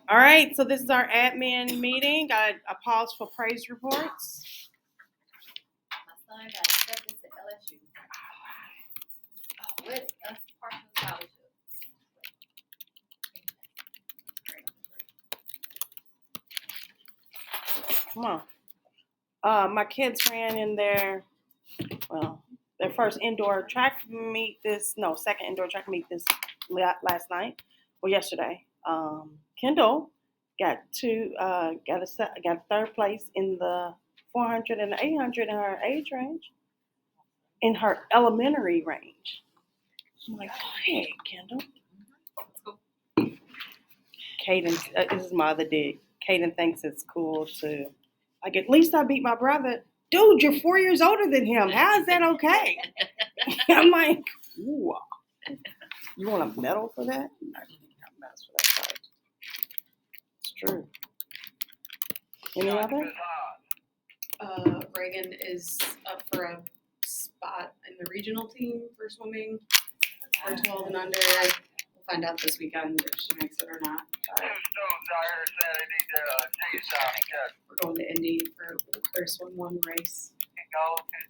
All right, so this is our admin meeting. I pause for praise reports. My son got accepted to LSU. With a partial scholarship. Come on. My kids ran in their first indoor track meet second indoor track meet this last night or yesterday. Kendall got third place in the 400 and the 800 in her age range, in her elementary range. I'm like, hey, Kendall. Caden, this is my other dig. Caden thinks it's cool to, like, at least I beat my brother. Dude, you're 4 years older than him. How is that okay? I'm like, ooh. You want a medal for that? I think I medals for that part. It's true. Any other? Reagan is up for a spot in the regional team for swimming for 12 and under. We'll find out this weekend if she makes it or not. We're going to Indy for their swim one race.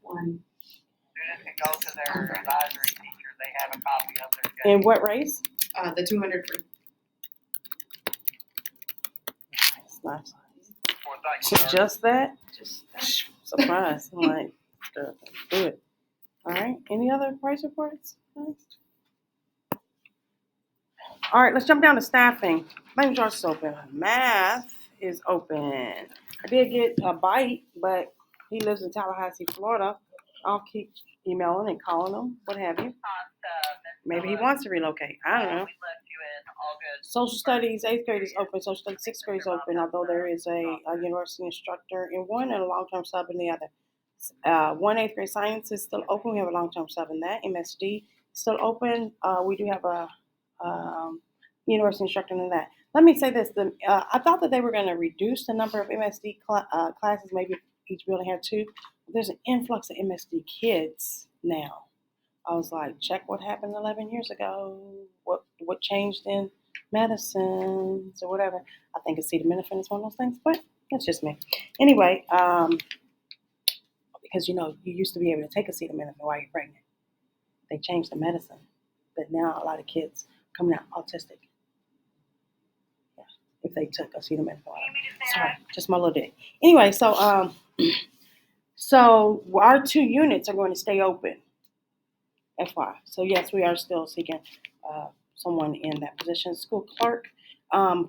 One. Students can go to their advisory teacher. They have a copy of their schedule. In what race? The 200 free. Nice. Just that? Just Surprise. I'm like, do it. All right. Any other price reports? All right, let's jump down to staffing. Language arts is open. Math is open. I did get a bite, but he lives in Tallahassee, Florida. I'll keep emailing and calling him, what have you. Maybe he wants to relocate. I don't know. Social studies, 8th grade is open. Social studies, 6th grade is open, although there is a university instructor in one and a long-term sub in the other. 1 8th grade science is still open. We have a long-term sub in that. MSD is still open. We do have a university instructor in that. Let me say this. I thought that they were going to reduce the number of MSD classes. Maybe each building had 2. There's an influx of MSD kids now. I was like, check what happened 11 years ago. What changed in medicine or whatever. I think acetaminophen is one of those things, but that's just me. Anyway, because you used to be able to take acetaminophen while you're pregnant. They changed the medicine, but now a lot of kids are coming out autistic. Yeah, if they took acetaminophen. Sorry, just my little dig. Anyway, so our 2 units are going to stay open. FY. So yes, we are still seeking someone in that position. School clerk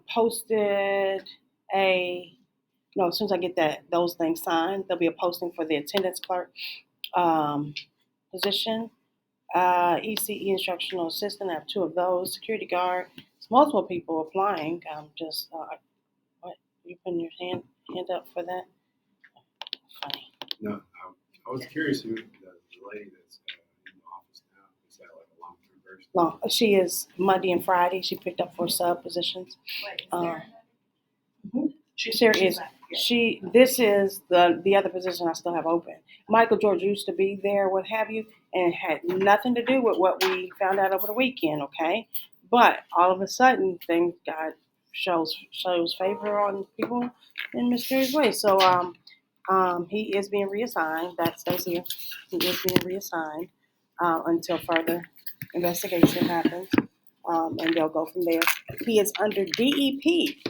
posted as soon as I get those things signed, there'll be a posting for the attendance clerk position. ECE instructional assistant, I have 2 of those. Security guard, there's multiple people applying. What, you putting your hand up for that? Funny. No, I was curious who the lady that's in the office now, is that like a long-term person? She is Monday and Friday. She picked up 4 sub positions. This is the other position I still have open. Michael George used to be there, what have you, and had nothing to do with what we found out over the weekend, okay? But all of a sudden, God shows favor on people in mysterious ways. So he is being reassigned. That stays here. He is being reassigned until further investigation happens, and they'll go from there. He is under DEP.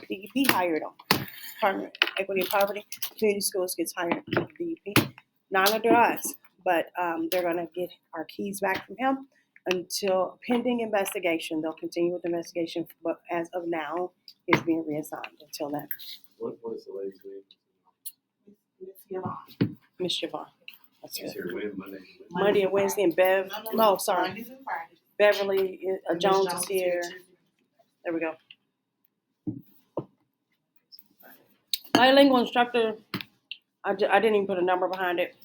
DEP hired him. Department of Equity and Poverty. Community Schools gets hired under DEP. Not under us, but they're going to get our keys back from him until pending investigation. They'll continue with the investigation, but as of now, he's being reassigned until then. What is the lady's name? Miss Yvonne. That's She's it. here Monday. Monday and Wednesday, and Beverly Jones is here. There we go. Bilingual instructor, I didn't even put a number behind it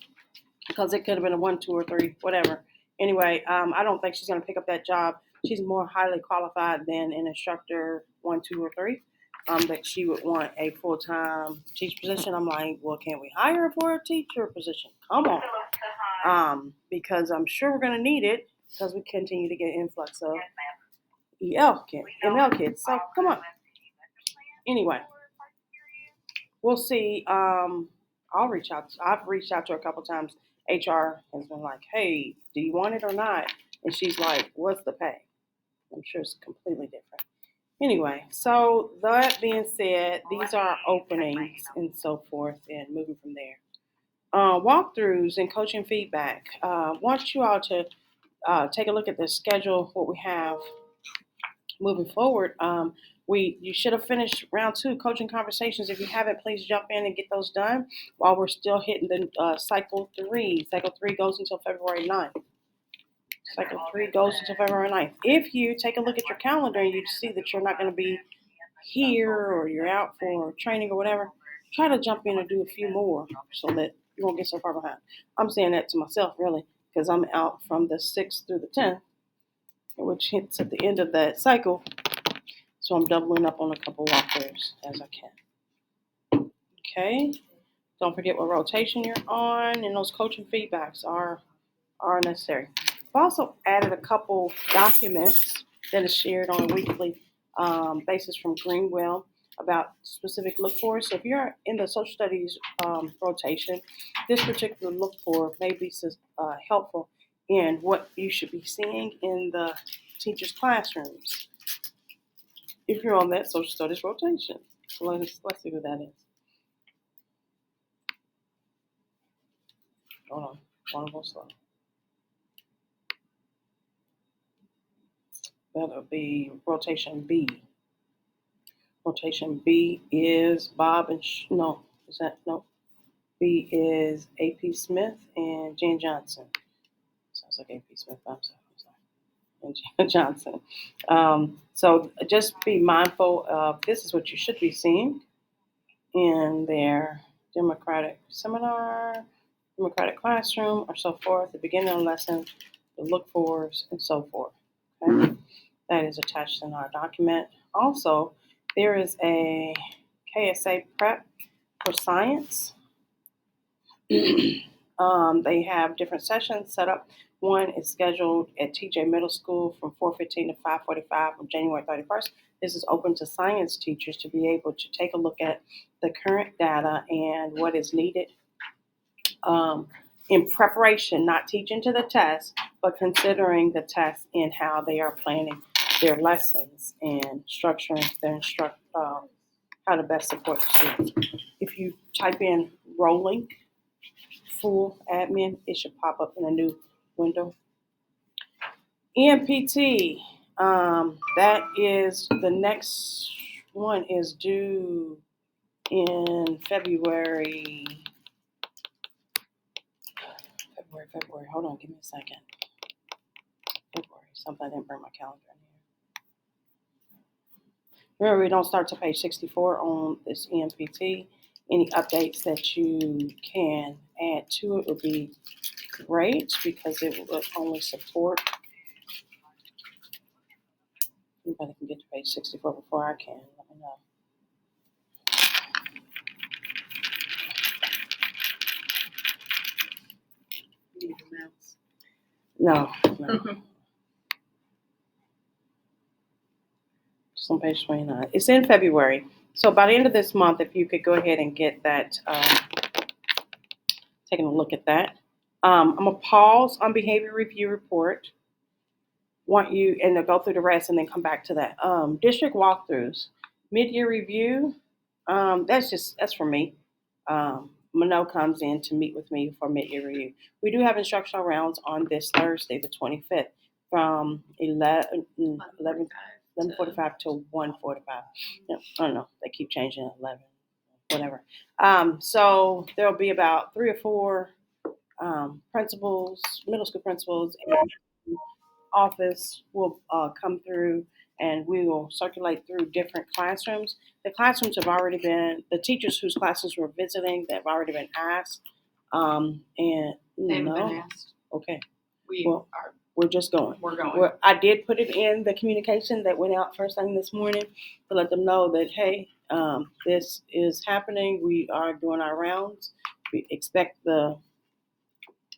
because it could have been a 1, 2, or 3, whatever. Anyway, I don't think she's going to pick up that job. She's more highly qualified than an instructor 1, 2, or 3. But she would want a full-time teacher position. I'm like, well, can we hire her for a teacher position? Come on. Because I'm sure we're going to need it because we continue to get influx of ML kids. So come on. Anyway, we'll see. I'll reach out. I've reached out to her a couple times. HR has been like, "Hey, do you want it or not?" And she's like, "What's the pay?" I'm sure it's completely different. Anyway, so that being said, these are openings and so forth, and moving from there. Walkthroughs and coaching feedback. Want you all to take a look at the schedule, what we have moving forward. You should have finished round 2 coaching conversations. If you haven't, please jump in and get those done while we're still hitting the cycle 3. Cycle 3 goes until February 9th. Cycle 3 goes until February 9th. If you take a look at your calendar and you see that you're not going to be here or you're out for training or whatever, try to jump in and do a few more so that you won't get so far behind. I'm saying that to myself, really, because I'm out from the 6th through the 10th, which hits at the end of that cycle. So I'm doubling up on a couple walkthroughs as I can. Okay. Don't forget what rotation you're on, and those coaching feedbacks are necessary. I've also added a couple documents that is shared on a weekly basis from Greenwell about specific look for. So if you're in the social studies rotation, this particular look for may be helpful in what you should be seeing in the teachers' classrooms if you're on that social studies rotation. So let's see who that is. Hold on, one of us slow. That'll be rotation B. Rotation B is Bob and B is AP Smith and Jen Johnson. Sounds like AP Smith. I'm sorry. And Jen Johnson. So just be mindful of this is what you should be seeing in their Democratic seminar, Democratic classroom, or so forth. The beginning of the lesson, the look fors, and so forth. Okay, that is attached in our document. Also, there is a KSA prep for science. They have different sessions set up. One is scheduled at TJ Middle School from 4:15 to 5:45 on January 31st. This is open to science teachers to be able to take a look at the current data and what is needed in preparation, not teaching to the test, but considering the test and how they are planning their lessons and structuring their how to best support the students. If you type in Rolling Full Admin, it should pop up in a new window. EMPT, that is the next one is due in February. Hold on, give me a second. February, something I didn't bring my calendar in here. Remember, we don't start to page 64 on this EMPT. Any updates that you can add to it would be great because it will only support. Anybody can get to page 64 before I can. Let me know. You need a mouse. No. Just on page 29. It's in February. So by the end of this month, if you could go ahead and get that, taking a look at that. I'm going to pause on behavior review report. Want you, and to go through the rest and then come back to that. District walkthroughs. Mid-year review, that's for me. Mano comes in to meet with me for mid-year review. We do have instructional rounds on this Thursday, the 25th, from 11:45 to 1:45. I don't know. They keep changing it, 11, whatever. So there'll be about 3 or 4 principals, middle school principals, and office will come through, and we will circulate through different classrooms. The classrooms have already been, the teachers whose classes we're visiting, they've already been asked. And They haven't no, been asked. okay, We're just going. going. I did put it in the communication that went out first thing this morning to let them know that, hey, this is happening. We are doing our rounds. We expect the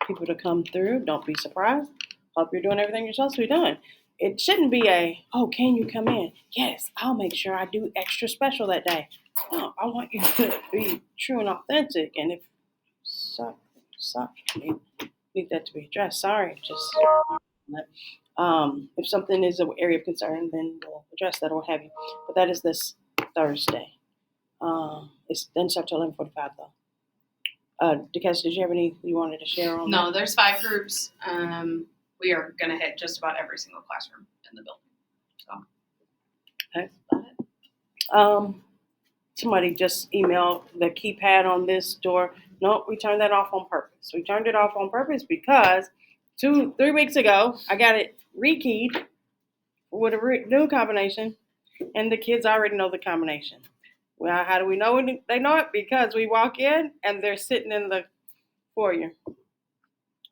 people to come through. Don't be surprised. Hope you're doing everything you're supposed to be doing. it shouldn't be oh, can you come in? Yes, I'll make sure I do extra special that day. No, I want you to be true and authentic. And if suck, need that to be addressed. Sorry, just if something is an area of concern, then we'll address that or what have you. But that is this Thursday. It's then start till 11:45 though. Dekesh, did you have any you wanted to share on No, that? there's 5 groups. We are gonna hit just about every single classroom in the building. So Somebody just emailed the keypad on this door. Nope, we turned that off on purpose. We turned it off on purpose because 3 weeks ago, I got it rekeyed with a new combination, and the kids already know the combination. Well, how do we know they know it? Because we walk in and they're sitting in the foyer,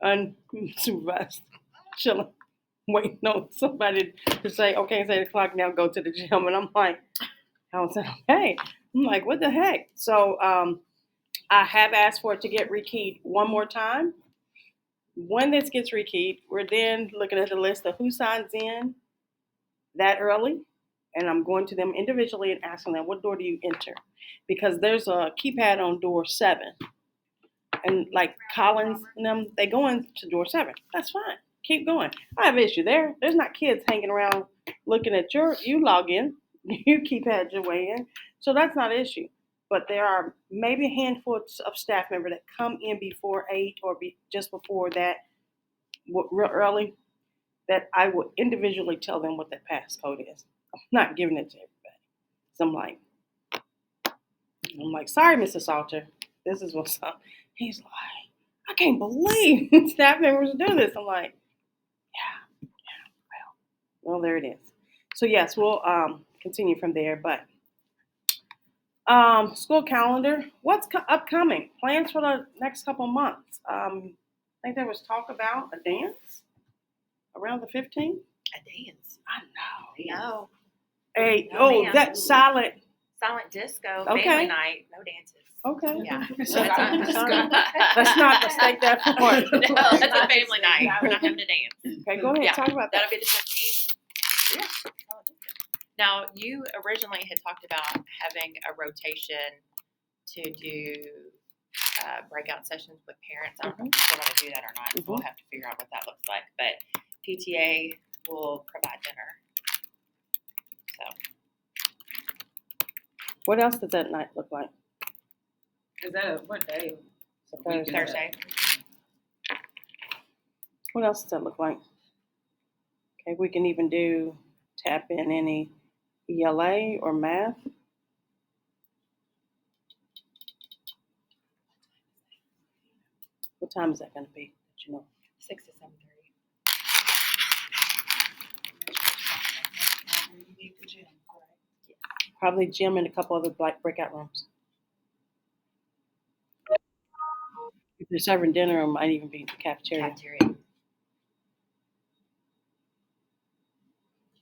unsupervised, chilling, waiting on somebody to say, okay, it's 8 o'clock now, go to the gym. And I'm like, how is that okay? I'm like, what the heck? So I have asked for it to get rekeyed one more time. When this gets rekeyed, we're then looking at the list of who signs in that early. And I'm going to them individually and asking them, what door do you enter? Because there's a keypad on door 7. And like Collins and them, they go into door 7. That's fine. Keep going. I have an issue there. There's not kids hanging around looking at you log in. You keypad your way in. So that's not an issue. But there are maybe a handful of staff members that come in before 8 or just before that, real early, that I will individually tell them what that passcode is. I'm not giving it to everybody. So I'm like, sorry, Mr. Salter, this is what's up. He's like, I can't believe staff members do this. I'm like, yeah, well, there it is. So yes, we'll continue from there. But school calendar, what's upcoming? Plans for the next couple months. I think there was talk about a dance around the 15th. A dance. I know. No. Hey, No, ma'am. that silent. Silent disco, Okay. family night, no dances. Okay. Yeah. Silent Let's disco. Let's not mistake that for No, it. that's a family night. We're not having a dance. Okay, go ahead. Yeah, Talk about that. That'll be the 15th. Yeah. Now, you originally had talked about having a rotation to do breakout sessions with parents. I don't know if you still want to do that or not. We'll have to figure out what that looks like. But PTA will provide dinner. So. What else does that night look like? Is that what day? Thursday. Thursday. What else does that look like? Okay, we can even tap in any ELA or math. What time is that going to be? You know, 6 to 7:30. probably gym and a couple other breakout rooms. If they're serving dinner, it might even be the cafeteria. Cafeteria. Can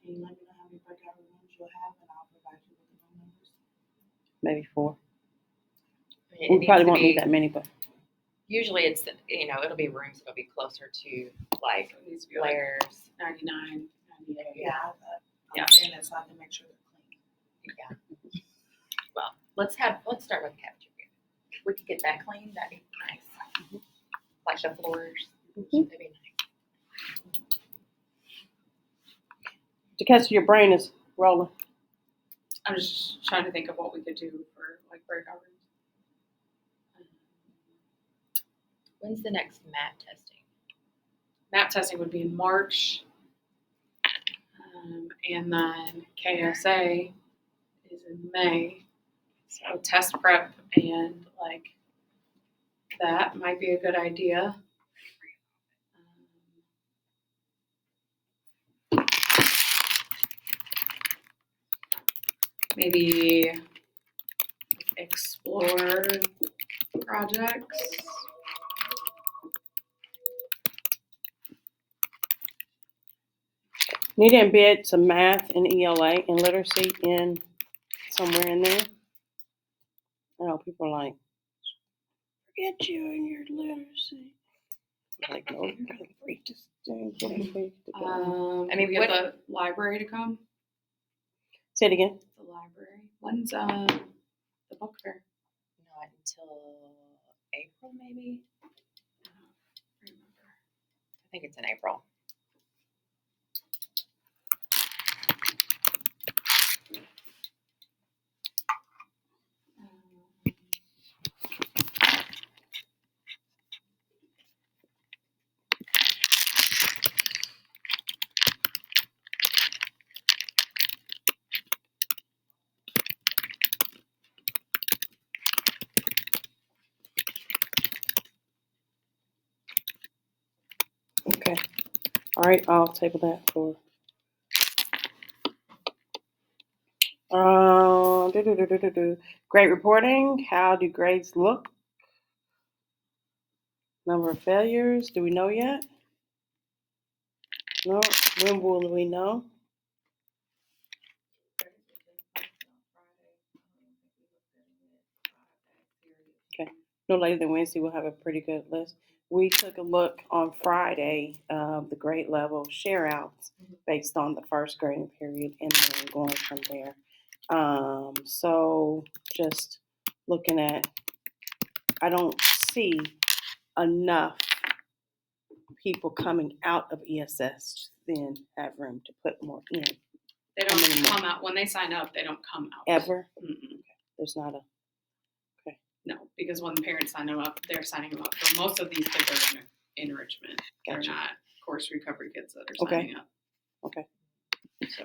you let me know how many breakout rooms you'll have, and I'll provide you with the room numbers? Maybe 4. I mean, it We needs probably to won't be- need that many, but Usually it's, it'll be rooms that'll be closer to like It needs to be like layers. 99, 98. Yeah. I'm Yeah. saying that so I can make sure they're clean. Yeah. Well, let's start with the cafeteria. If we could get that clean, that'd be nice. Like the floors, that'd be nice. to catch your brain is rolling. I'm just trying to think of what we could do for like breakout rooms. When's the next MAT testing? MAP testing would be in March. And then KSA is in May. So test prep and like that might be a good idea. Maybe explore projects. Need to embed some math and ELA and literacy in somewhere in there. I know people are like, forget you and your literacy. Like, no, you gotta read this thing. I mean, we get what- the library to come. Say it again. The library. When's the book fair? Not until April, maybe? I think it's in April. Okay. All right, I'll table that for. Grade reporting. How do grades look? Number of failures. Do we know yet? No. When will we know? No later than Wednesday, we'll have a pretty good list. We took a look on Friday, the grade level share outs based on the first grading period and then going from there. So just looking at, I don't see enough people coming out of ESS to then have room to put more in. They How many don't more? come out when they sign up. They don't come out Ever? Mm-mm. There's not a, No, because when parents sign them up, they're signing them up. So most of these kids are in enrichment. Gotcha. They're not course recovery kids that are Okay. signing up. Okay. So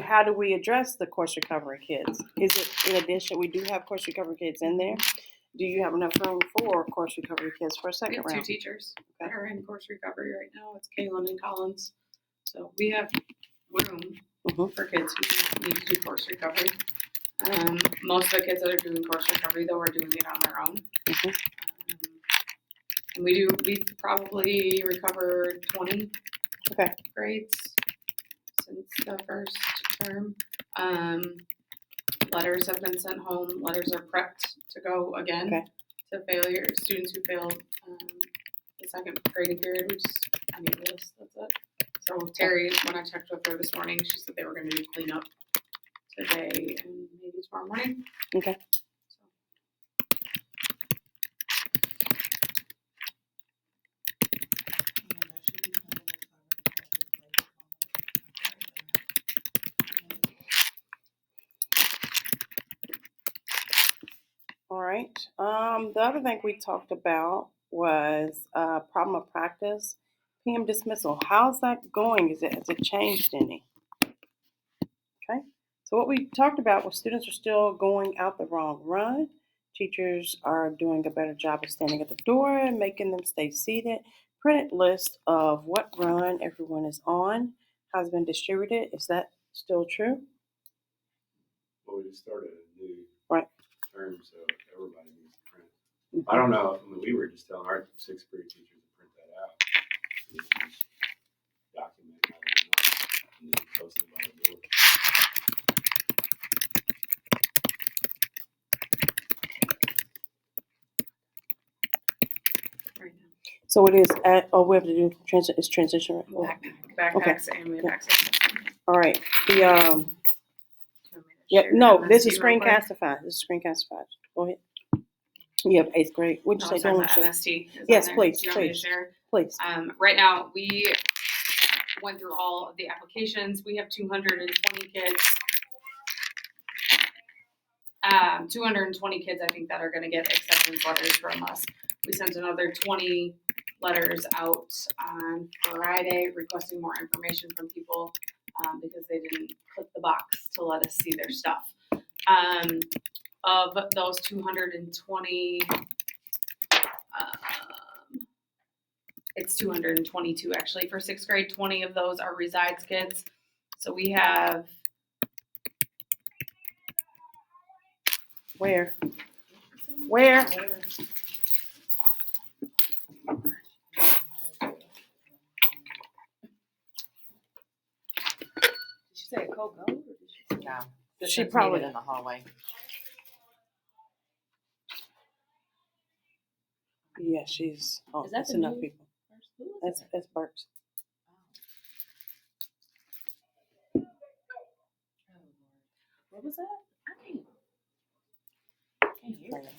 how do we address the course recovery kids? Is it in addition, we do have course recovery kids in there? Do you have enough room for course recovery kids for a we second have two round? teachers Okay. that are in course recovery right now. It's Kaylin and Collins. So we have room Mhm. for kids who need to do course recovery. Most of the kids that are doing course recovery though are doing it on their own. Mhm. And we probably recovered 20 Okay. grades since the first term. Letters have been sent home. Letters are prepped to go again Okay. to students who failed the second grading period. We just, I need a list. That's it. So Terry, when I checked with her this morning, she said they were going to do cleanup today and maybe tomorrow morning. Okay. So, All right. The other thing we talked about was problem of practice, PM dismissal. How's that going? Has it changed any? Okay. So what we talked about was students are still going out the wrong run. Teachers are doing a better job of standing at the door and making them stay seated. Printed list of what run everyone is on has been distributed. Is that still true? Well, we just started a new Right. term, so everybody needs to print. I don't know, I mean, we were just telling our sixth grade teachers to print that out. And then just document how they're doing, and then post it by the door. right now. So it is at, oh, we have to do transition. Right? Oh, Backpacks and we have access. all right. The, yep, no, this is screencastify. This is screencastify. Go ahead. You have eighth grade. What'd you say? No, Don't it's share. MST. is on Yes, there. please, Do you want me to please. share? Please. Right now, we went through all of the applications. We have 220 kids. 220 kids, I think, that are going to get acceptance letters from us. We sent another 20 letters out on Friday requesting more information from people because they didn't click the box to let us see their stuff. Of those 220, it's 222 actually for sixth grade. 20 of those are resides kids. So we have Where? Where? said Coke Gold, or did she say? No. She She probably- probably in the hallway. Yeah, she's, oh, Is that that's the enough new- people. Who is That's, that? that's Burks. What was that? I can't hear that.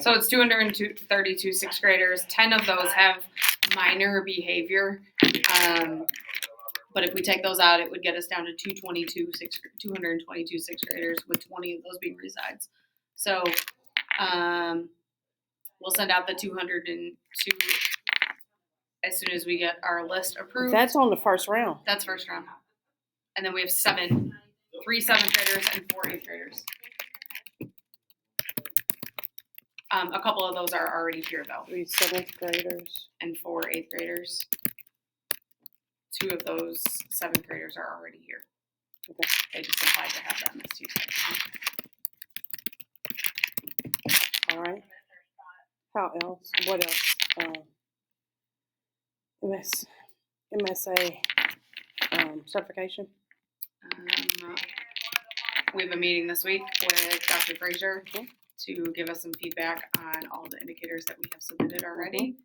So it's 232 sixth graders. 10 of those have minor behavior. But if we take those out, it would get us down to 222 sixth graders, with 20 of those being resides. So we'll send out the 202 as soon as we get our list approved. That's on the first round. That's first round. And then we have 3 seventh graders and 4 eighth graders. A couple of those are already here though, 3 seventh graders. and 4 eighth graders. 2 of those 7th graders are already here. Okay. They just applied to have that missed All right. How else? What else? MSA certification. We have a meeting this week with Dr. Frazier Okay. to give us some feedback on all the indicators that we have submitted already.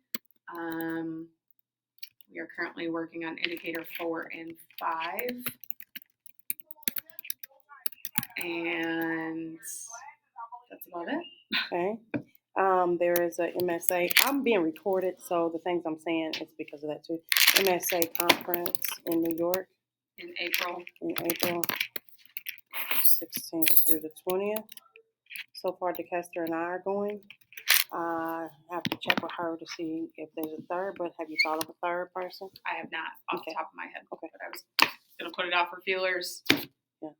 We are currently working on indicator 4 and 5. And that's about it. Okay. There is a MSA. I'm being recorded, so the things I'm saying is because of that too. MSA conference in New York In April, in April 16th through the 20th. So far, DeCaster and I are going. I have to check with her to see if there's a third, but have you thought of a third person? I have not off Okay. the top of my head. Okay. But I was gonna put it out for feelers. Yeah.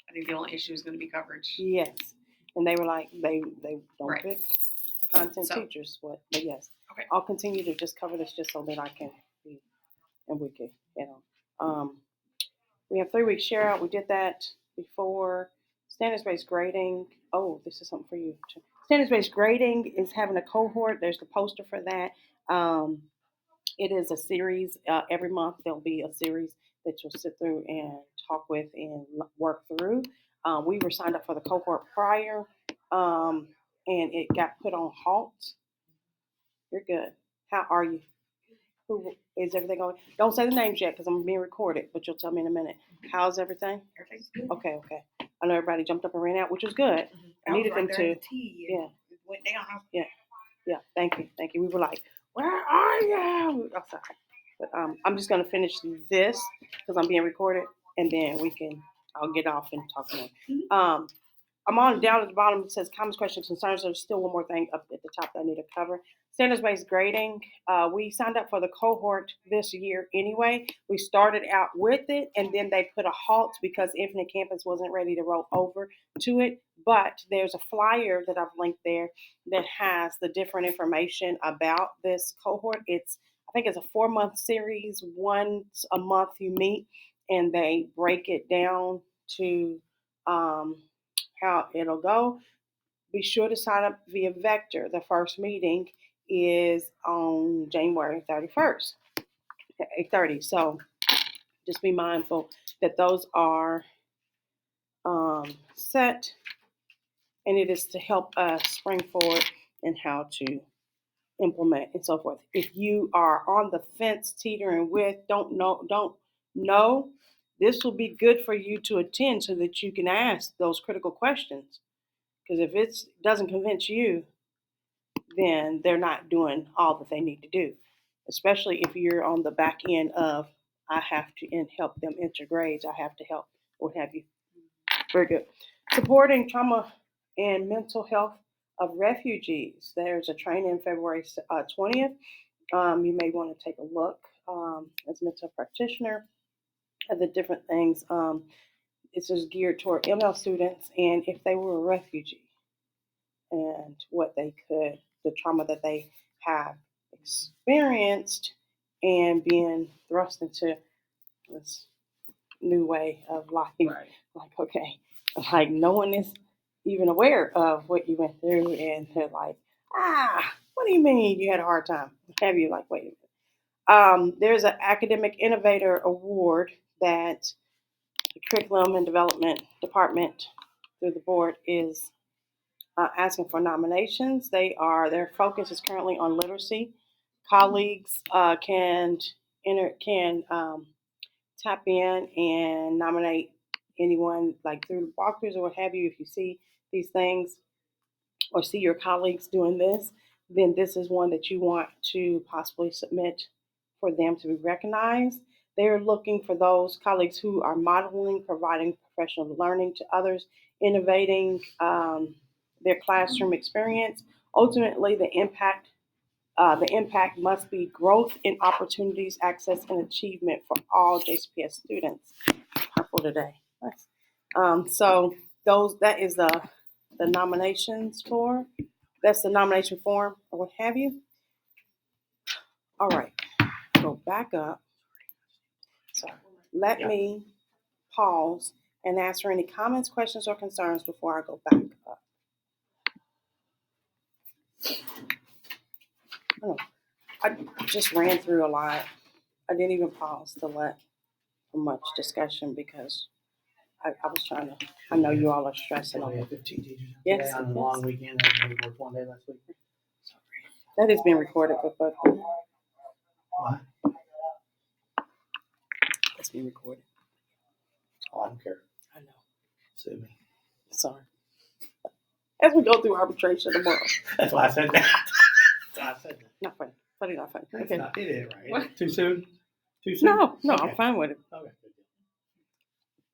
I think the only issue is gonna be coverage. Yes. And they were like, they don't Right. pick content So- teachers, but yes. Okay. I'll continue to just cover this just so that I can be, and we can, we have 3 weeks share out. We did that before. Standards-based grading. Oh, this is something for you. Standards-based grading is having a cohort. There's the poster for that. It is a series. Every month there'll be a series that you'll sit through and talk with and work through. We were signed up for the cohort prior, and it got put on halt. You're good. How are you? Who is everything going? Don't say the names yet because I'm being recorded, but you'll tell me in a minute. How's everything? Everything's good. Okay. I know everybody jumped up and ran out, which was good. I needed them to. Yeah. Went down. Yeah. Thank you. We were like, where are you? Oh, sorry. But I'm just gonna finish this because I'm being recorded, and then I'll get off and talk more. I'm on down at the bottom. It says comments, questions, concerns. There's still one more thing up at the top that I need to cover. Standards-based grading. We signed up for the cohort this year anyway. We started out with it, and then they put a halt because Infinite Campus wasn't ready to roll over to it. But there's a flyer that I've linked there that has the different information about this cohort. I think it's a 4-month series. Once a month you meet, and they break it down to how it'll go. Be sure to sign up via Vector. The first meeting is on January 31st, 8:30. So just be mindful that those are set, and it is to help us spring forward in how to implement and so forth. If you are on the fence, teetering with, don't know, this will be good for you to attend so that you can ask those critical questions. Because if it doesn't convince you, then they're not doing all that they need to do. Especially if you're on the back end of, I have to help them enter grades, I have to help, what have you. Very good. Supporting trauma and mental health of refugees. There's a training February 20th. You may want to take a look as a mental practitioner at the different things. This is geared toward ML students and if they were a refugee and the trauma that they have experienced and being thrust into this new way of life. Right. Like, okay, like no one is even aware of what you went through, and they're like, what do you mean you had a hard time? Have you like, wait There's an Academic Innovator Award that the Curriculum and Development Department through the board is asking for nominations. Their focus is currently on literacy. Colleagues can tap in and nominate anyone like through walkthroughs or what have you. If you see these things or see your colleagues doing this, then this is one that you want to possibly submit for them to be recognized. They're looking for those colleagues who are modeling, providing professional learning to others, innovating their classroom experience. Ultimately, the impact must be growth in opportunities, access, and achievement for all JCPS students. Purple today. Nice. So that is the nominations for. That's the nomination form or what have you. All right, go back up. So let me pause and answer any comments, questions, or concerns before I go back up. Oh, I just ran through a lot. I didn't even pause to let for much discussion because I was trying to. I know you all are stressing We over. had 15 teachers. Yes, today on the yes. long weekend, and we worked one day last week. That is being recorded, but What? it's being recorded. Oh, I don't care. I know. Sue me. Sorry. As we go through arbitration tomorrow. That's why I said that. That's why I said that. Not funny. Funny, not funny. That's Okay. not, it is right. What? Too soon? Too soon? No, I'm Okay. fine with it. Okay. Good deal.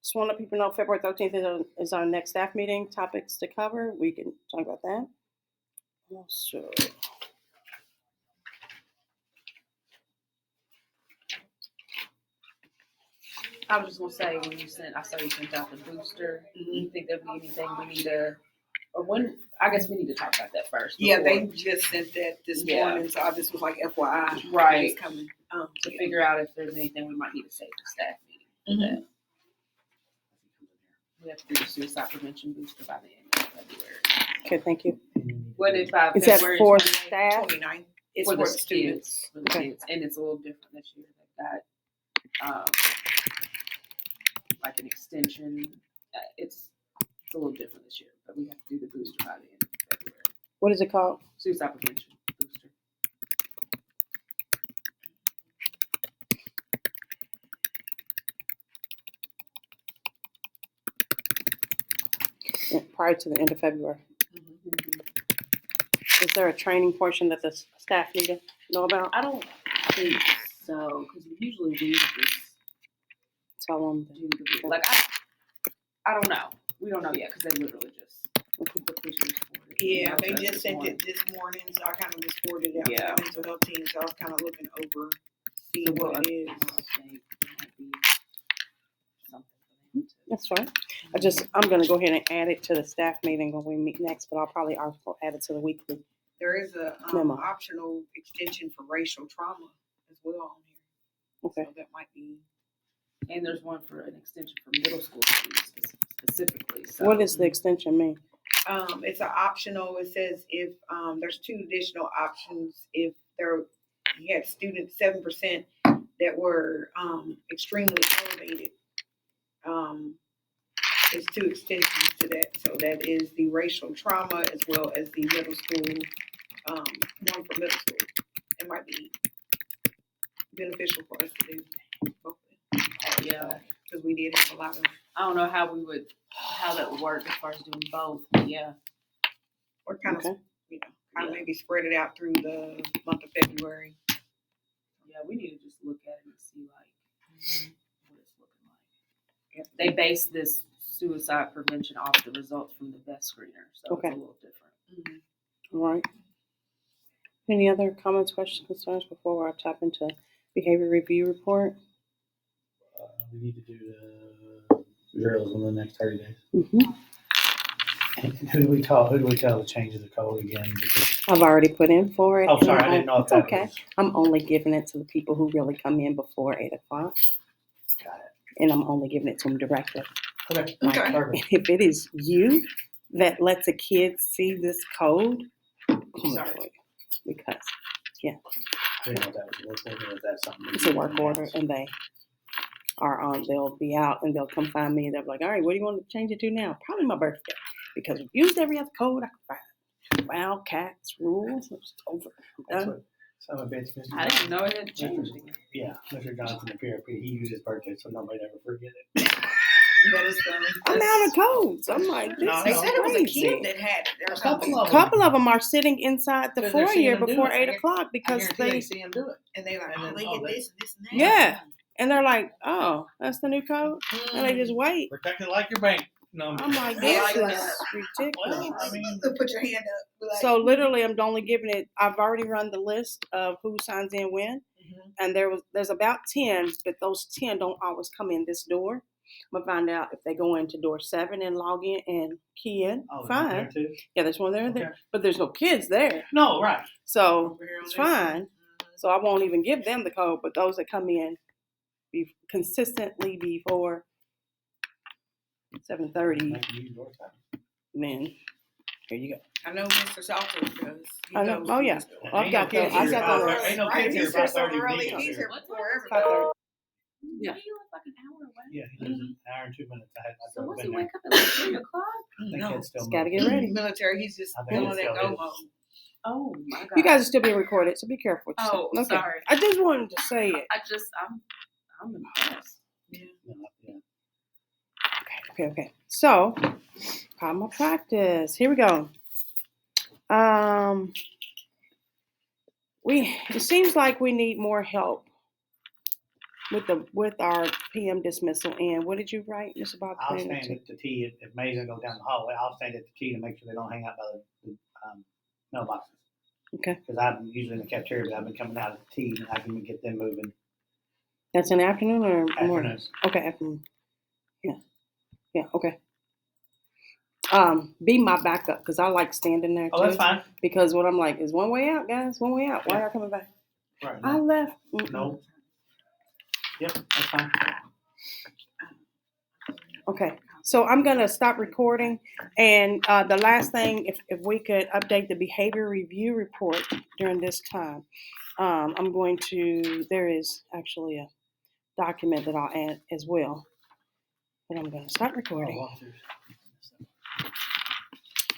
Just want to let people know February 13th is our next staff meeting. Topics to cover. We can talk about that. Also, I was just gonna say, when I saw you sent out the booster, do you think there'll be anything we need to, or when, I guess we need to talk about that first. Yeah, before- they just sent that this Yeah. morning, so I just was like FYI. Right. It's coming. To figure out if there's anything we might need to say to the staff meeting. for that. We have to do the suicide prevention booster by the end of February. okay, thank you. What if by Is that February for 28th? staff? 29. It's For for the the students. kids, for the Okay. kids, and it's a little different this year. They've got, like an extension. It's a little different this year, but we have to do the booster by the end of February. What is it called? Suicide prevention booster. Prior to the end of February. Mm-hmm. Is there a training portion that the staff need to know about? I don't think so, because usually we just Tell them. do the, like, I don't know. We don't know yet, because they literally just the police report it. Yeah, they Emailed us just this sent morning. it this morning, so I kind of just forwarded it out Yeah. to the mental health team, so I was kind of looking over, seeing So we'll what it is. update. It might be something for them to- That's fine. I'm gonna go ahead and add it to the staff meeting when we meet next, but I'll probably also add it to the weekly. There is a Memo. optional extension for racial trauma as well on here. Okay. So that might be. And there's one for an extension for middle school students specifically, so. What does the extension mean? It's an optional, it says if, there's 2 additional options, if you had students, 7% that were, extremely elevated. There's 2 extensions to that, so that is the racial trauma as well as the middle school, one for middle school. It might be beneficial for us to do both, Yeah, because we did have a lot of. I don't know how that would work as far as doing both, but yeah. Or kind of, Okay. kind of maybe spread it out through the month of February. Yeah, we need to just look at it and see like what it's looking like. They base this suicide prevention off the results from the best screener, so Okay. it's a little different. All right. Any other comments, questions, concerns before I tap into behavior review report? We need to do the drills in the next 30 days. Mm-hmm. And who do we tell to change the code again? Because, I've already put in for it. oh, sorry, I didn't know if It's that okay. was. I'm only giving it to the people who really come in before 8 o'clock, Got it. and I'm only giving it to them directly. Okay. Okay. Perfect. If it is you that lets a kid see this code, I'm Sorry. for it. Because, yeah. You know, that's a work order, or that's something. It's a work order, and they are on. They'll be out, and they'll come find me. They'll be like, "All right, what do you want to change it to now?" Probably my birthday, because we've used every other code I can find. Wildcats rules. It's over. I'm That's done. what some of it's. Mr. I didn't know it had Johnson- changed again. Yeah, Mr. Johnson, the PRP, he used his birthday, so nobody ever forget it. That is funny. I'm out of codes. I'm like, this No, They is said it was a crazy. kid that had it. There A was couple something. of A couple of them are sitting inside the Because they're seeing foyer them do before it. 8 o'clock because they, see him do it. And they like, And oh, then, they oh, get they- this and this and that. yeah, and they're like, oh, that's the new code, and they just wait. Protect it like your bank number. I'm like, I this like is that. ridiculous. Well, I mean, Put your hand up. be like, So literally, I'm only giving it. I've already run the list of who signs in when, Mhm. and there's about 10, but those 10 don't always come in this door. I'm gonna find out if they go into door 7 and log in and key in. oh, there's one there Fine. too? Yeah, there's one there, Okay. but there's no kids there, No, right. so over here on it's this side. fine. So I won't even give them the code, but those that come in consistently before 7:30, Make you use your time. then here you go. I know Mr. Salter because he I know. knows Oh, yeah. who's doing it. I've Ain't got no kids the- I've here got about the- thir- Ain't no Right, kids here he's here about so 30 early. minutes. He's here before 5:30. everybody. Yeah. He lives like an hour away. Yeah, he lives an hour and 2 minutes. I So drove what's in he there. wake up at like 3 o'clock? I think No, it's still Just gotta moving. get ready. military. He's just I think doing it that still go is. mode. Oh my god. You guys are still being recorded, so be careful what you Oh, say. Okay. sorry. I just wanted to say it. I'm impressed. No, yeah. Okay. So, problem practice. Here we go. It seems like we need more help with our PM dismissal. And what did you write, Mr. Bob? I'll stand at the T if Mason goes down the hallway. I'll stand at the T to make sure they don't hang out by the mailboxes. Okay, Because I'm usually in the cafeteria, but I've been coming out of the T and I can get them moving. that's in the afternoon or morning? Afternoons. Okay, afternoon. Yeah. Okay. Be my backup because I like standing there Oh, that's too. fine. Because what I'm like is one way out, guys. One way out. Why y'all coming back? Right. I left. Mm-mm. No. Yep, that's fine. Okay, so I'm gonna stop recording, and the last thing, if we could update the behavior review report during this time, I'm going to. There is actually a document that I'll add as well, but I'm gonna stop recording. Oh, officers.